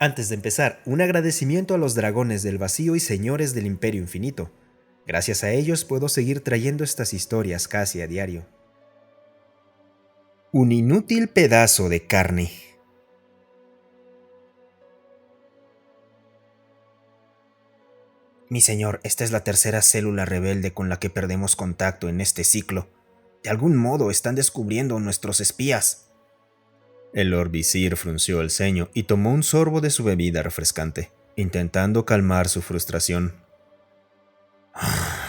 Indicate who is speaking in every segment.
Speaker 1: Antes de empezar, un agradecimiento a los dragones del vacío y señores del Imperio Infinito. Gracias a ellos puedo seguir trayendo estas historias casi a diario. Un inútil pedazo de carne. Mi señor, esta es la tercera célula rebelde con la que perdemos contacto en este ciclo. De algún modo están descubriendo nuestros espías. El Lord Visir frunció el ceño y tomó un sorbo de su bebida refrescante, intentando calmar su frustración.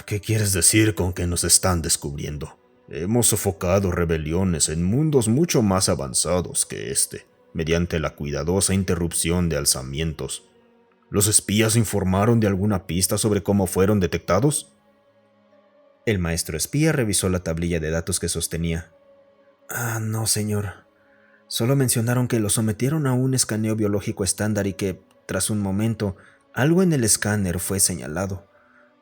Speaker 2: ¿Qué quieres decir con que nos están descubriendo? Hemos sofocado rebeliones en mundos mucho más avanzados que este, mediante la cuidadosa interrupción de alzamientos. ¿Los espías informaron de alguna pista sobre cómo fueron detectados?
Speaker 1: El maestro espía revisó la tablilla de datos que sostenía. No, señor. Solo mencionaron que lo sometieron a un escaneo biológico estándar y que, tras un momento, algo en el escáner fue señalado,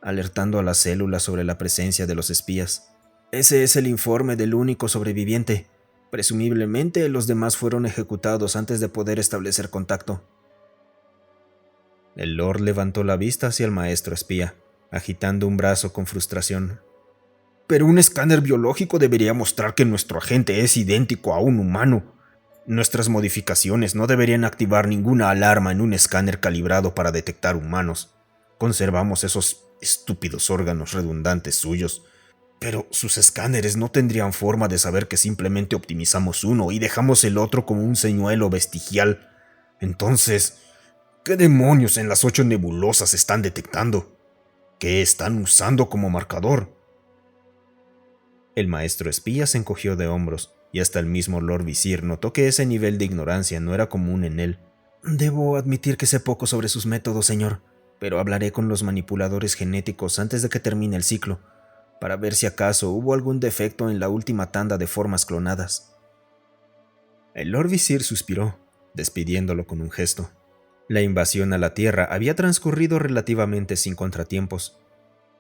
Speaker 1: alertando a las células sobre la presencia de los espías. Ese es el informe del único sobreviviente. Presumiblemente los demás fueron ejecutados antes de poder establecer contacto. El Lord levantó la vista hacia el maestro espía, agitando un brazo con frustración.
Speaker 2: Pero un escáner biológico debería mostrar que nuestro agente es idéntico a un humano. Nuestras modificaciones no deberían activar ninguna alarma en un escáner calibrado para detectar humanos. Conservamos esos estúpidos órganos redundantes suyos, pero sus escáneres no tendrían forma de saber que simplemente optimizamos uno y dejamos el otro como un señuelo vestigial. Entonces, ¿qué demonios en las 8 nebulosas están detectando? ¿Qué están usando como marcador?
Speaker 1: El maestro espía se encogió de hombros, y hasta el mismo Lord Visir notó que ese nivel de ignorancia no era común en él. Debo admitir que sé poco sobre sus métodos, señor, pero hablaré con los manipuladores genéticos antes de que termine el ciclo, para ver si acaso hubo algún defecto en la última tanda de formas clonadas. El Lord Visir suspiró, despidiéndolo con un gesto. La invasión a la Tierra había transcurrido relativamente sin contratiempos,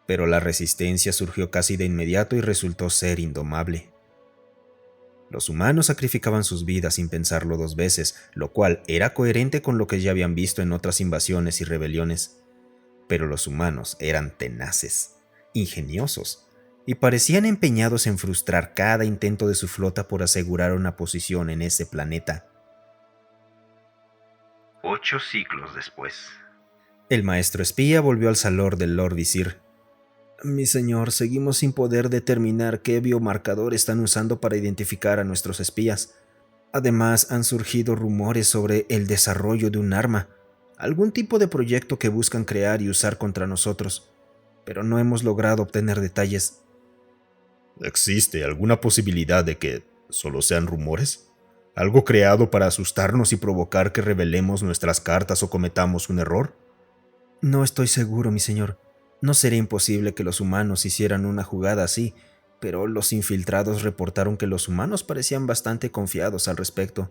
Speaker 1: pero la resistencia surgió casi de inmediato y resultó ser indomable. Los humanos sacrificaban sus vidas sin pensarlo dos veces, lo cual era coherente con lo que ya habían visto en otras invasiones y rebeliones. Pero los humanos eran tenaces, ingeniosos, y parecían empeñados en frustrar cada intento de su flota por asegurar una posición en ese planeta.
Speaker 3: 8 ciclos después.
Speaker 1: El maestro espía volvió al salón del Lord Visir. Mi señor, seguimos sin poder determinar qué biomarcador están usando para identificar a nuestros espías. Además, han surgido rumores sobre el desarrollo de un arma, algún tipo de proyecto que buscan crear y usar contra nosotros, pero no hemos logrado obtener detalles.
Speaker 2: ¿Existe alguna posibilidad de que solo sean rumores? ¿Algo creado para asustarnos y provocar que revelemos nuestras cartas o cometamos un error?
Speaker 1: No estoy seguro, mi señor. No sería imposible que los humanos hicieran una jugada así, pero los infiltrados reportaron que los humanos parecían bastante confiados al respecto.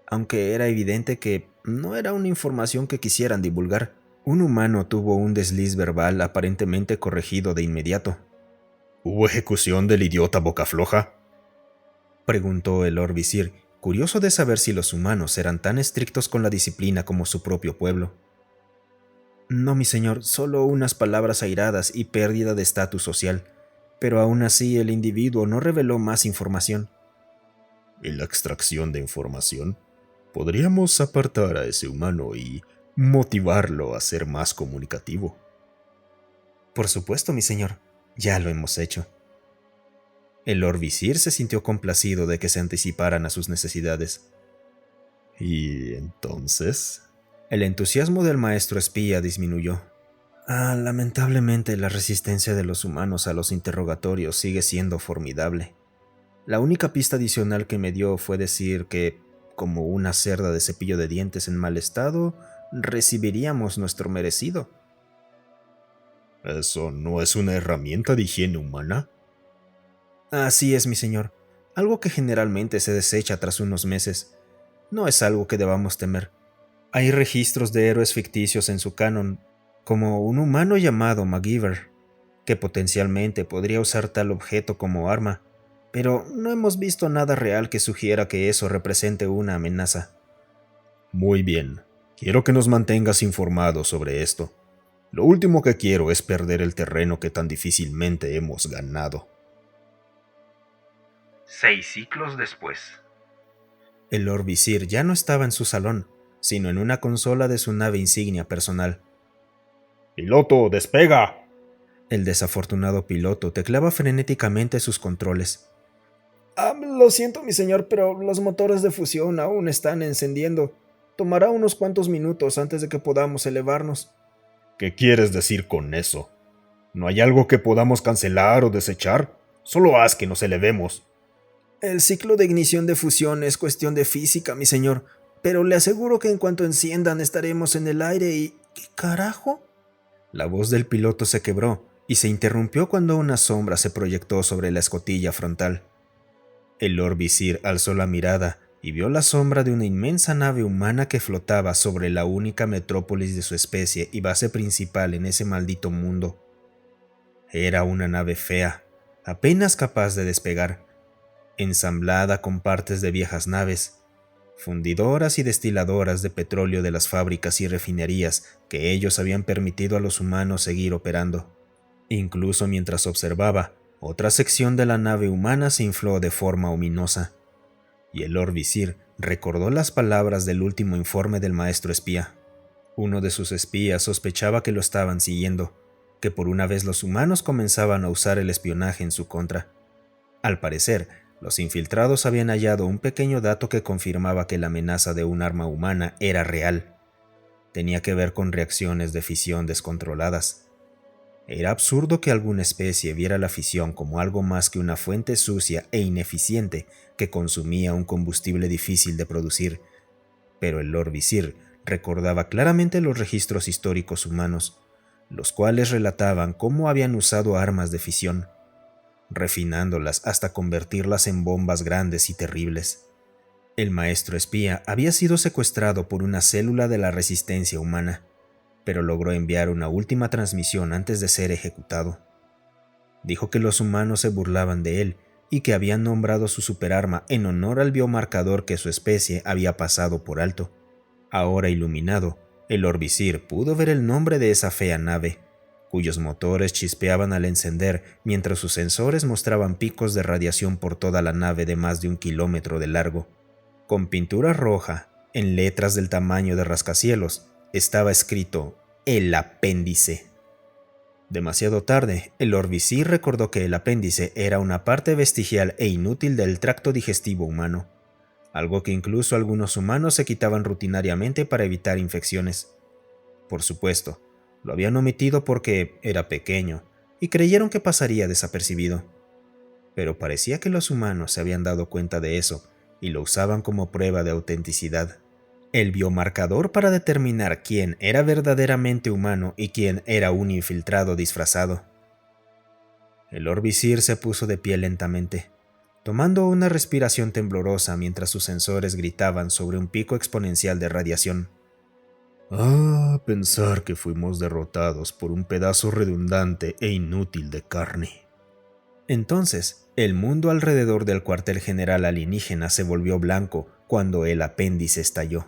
Speaker 1: Aunque era evidente que no era una información que quisieran divulgar. Un humano tuvo un desliz verbal aparentemente corregido de inmediato.
Speaker 2: ¿Hubo ejecución del idiota boca floja?,
Speaker 1: preguntó el Lord Visir, curioso de saber si los humanos eran tan estrictos con la disciplina como su propio pueblo. No, mi señor, solo unas palabras airadas y pérdida de estatus social, pero aún así el individuo no reveló más información.
Speaker 2: ¿Y la extracción de información? Podríamos apartar a ese humano y motivarlo a ser más comunicativo.
Speaker 1: Por supuesto, mi señor, ya lo hemos hecho. El Lord Visir se sintió complacido de que se anticiparan a sus necesidades.
Speaker 2: ¿Y entonces?
Speaker 1: El entusiasmo del maestro espía disminuyó. Lamentablemente la resistencia de los humanos a los interrogatorios sigue siendo formidable. La única pista adicional que me dio fue decir que, como una cerda de cepillo de dientes en mal estado, recibiríamos nuestro merecido.
Speaker 2: ¿Eso no es una herramienta de higiene humana?
Speaker 1: Así es, mi señor. Algo que generalmente se desecha tras unos meses. No es algo que debamos temer. Hay registros de héroes ficticios en su canon, como un humano llamado MacGyver, que potencialmente podría usar tal objeto como arma, pero no hemos visto nada real que sugiera que eso represente una amenaza.
Speaker 2: Muy bien. Quiero que nos mantengas informados sobre esto. Lo último que quiero es perder el terreno que tan difícilmente hemos ganado.
Speaker 3: 6 ciclos después.
Speaker 1: El Lord Visir ya no estaba en su salón, sino en una consola de su nave insignia personal.
Speaker 2: ¡Piloto, despega!
Speaker 1: El desafortunado piloto tecleaba frenéticamente sus controles.
Speaker 4: Lo siento, mi señor, pero los motores de fusión aún están encendiendo. Tomará unos cuantos minutos antes de que podamos elevarnos.
Speaker 2: ¿Qué quieres decir con eso? ¿No hay algo que podamos cancelar o desechar? Solo haz que nos elevemos.
Speaker 4: El ciclo de ignición de fusión es cuestión de física, mi señor, pero le aseguro que en cuanto enciendan estaremos en el aire y... ¿Qué carajo?
Speaker 1: La voz del piloto se quebró y se interrumpió cuando una sombra se proyectó sobre la escotilla frontal. El Lord Visir alzó la mirada y vio la sombra de una inmensa nave humana que flotaba sobre la única metrópolis de su especie y base principal en ese maldito mundo. Era una nave fea, apenas capaz de despegar, ensamblada con partes de viejas naves, fundidoras y destiladoras de petróleo de las fábricas y refinerías que ellos habían permitido a los humanos seguir operando. Incluso mientras observaba, otra sección de la nave humana se infló de forma ominosa, y el Lord Visir recordó las palabras del último informe del maestro espía. Uno de sus espías sospechaba que lo estaban siguiendo, que por una vez los humanos comenzaban a usar el espionaje en su contra. Al parecer, los infiltrados habían hallado un pequeño dato que confirmaba que la amenaza de un arma humana era real. Tenía que ver con reacciones de fisión descontroladas. Era absurdo que alguna especie viera la fisión como algo más que una fuente sucia e ineficiente que consumía un combustible difícil de producir, pero el Lord Visir recordaba claramente los registros históricos humanos, los cuales relataban cómo habían usado armas de fisión, refinándolas hasta convertirlas en bombas grandes y terribles. El maestro espía había sido secuestrado por una célula de la resistencia humana, pero logró enviar una última transmisión antes de ser ejecutado. Dijo que los humanos se burlaban de él y que habían nombrado su superarma en honor al biomarcador que su especie había pasado por alto. Ahora iluminado, el Lord Visir pudo ver el nombre de esa fea nave, cuyos motores chispeaban al encender mientras sus sensores mostraban picos de radiación por toda la nave de más de 1 kilómetro de largo. Con pintura roja, en letras del tamaño de rascacielos, estaba escrito «El apéndice». Demasiado tarde, el Lord Visir recordó que el apéndice era una parte vestigial e inútil del tracto digestivo humano, algo que incluso algunos humanos se quitaban rutinariamente para evitar infecciones. Por supuesto, lo habían omitido porque era pequeño y creyeron que pasaría desapercibido. Pero parecía que los humanos se habían dado cuenta de eso y lo usaban como prueba de autenticidad. El biomarcador para determinar quién era verdaderamente humano y quién era un infiltrado disfrazado. El Lord Visir se puso de pie lentamente, tomando una respiración temblorosa mientras sus sensores gritaban sobre un pico exponencial de radiación.
Speaker 2: Pensar que fuimos derrotados por un pedazo redundante e inútil de carne.
Speaker 1: Entonces, el mundo alrededor del cuartel general alienígena se volvió blanco cuando el apéndice estalló.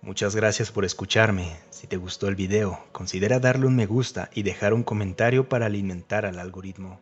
Speaker 5: Muchas gracias por escucharme. Si te gustó el video, considera darle un me gusta y dejar un comentario para alimentar al algoritmo.